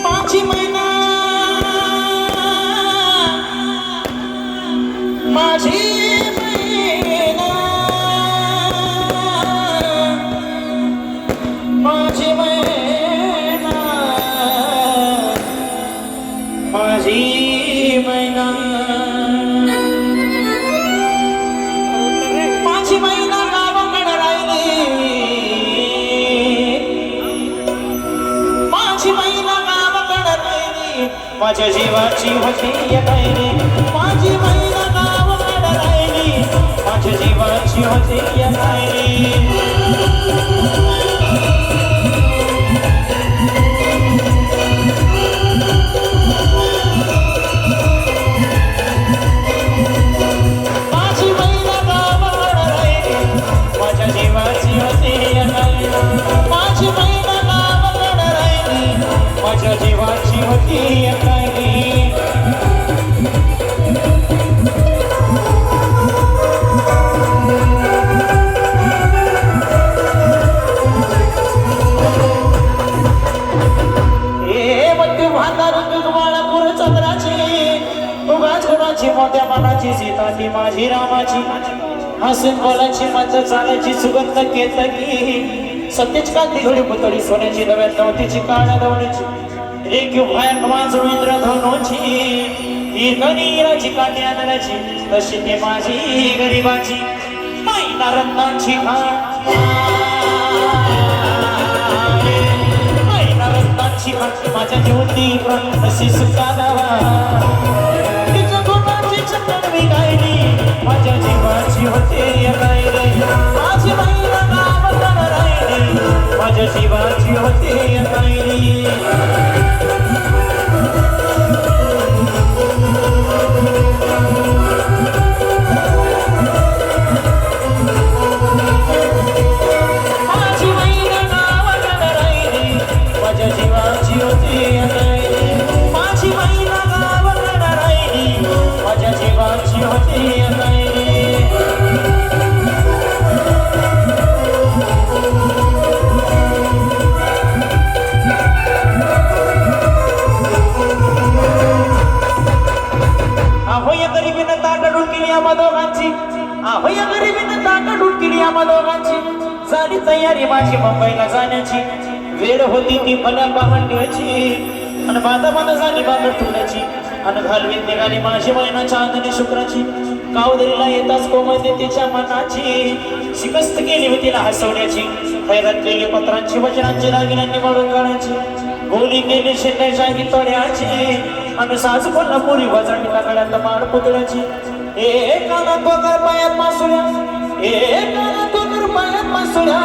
माझी मैना माझी मैना माझी मैना माझी मैना माझी मैना गावाकडे राहिली माझी मैना गावाकडे राहिली माझ्या जीवाची होती रे माझी मैना गावाकडे राहिली माझ्या जीवाची होती रे माझ्या जीवाची होती चंद्राची मोठ्या मनाची सीता ती माझी रामाची हसून बोलाची मत चालायची सुगंध केतकी सत्यच कांती घडी पुतळी सोन्याची नव्यात नव्हतीची काळ्या दवण्याची रेखीव भयान वाजून इंद्रधनुची ही कनीराची काठी आनंदाची तशी ती माझी गरिबाची मैना रत्नाची खाट मैना रत्नाची खाट माझ्या जीवती अशी सुका माझ्या जीवाची होते माझी मैना गावाकडे राहिली माझ्या जीवाची होते माझी मैना गावाकडे राहिली माझ्या जीवाची होते माझी मैना गावाकडे राहिली माझ्या जीवाची होते झाली तयारी माझी मुंबईला जाण्याची वेळ होती ती मला पाहण्याची आणि बांधा झाली बागड ठेवण्याची आणि घालवीत निघाली माझी मैना चांदणी शुक्राची कावदरीला येताच कोमळते तिच्या मनाची शिकस्त केली होती तिला हसवण्याची हैरात केली पत्रांची वचनांची दागिन्यांनी मारून काढायची गोली केली शेंड्याच्या तोड्याची आणि सास कोल्हापुरी वजन गळ्यात मार पुतळ्याची एक कानात वगर पायात मासुऱ्या एक कानात वगर पायात मासुऱ्या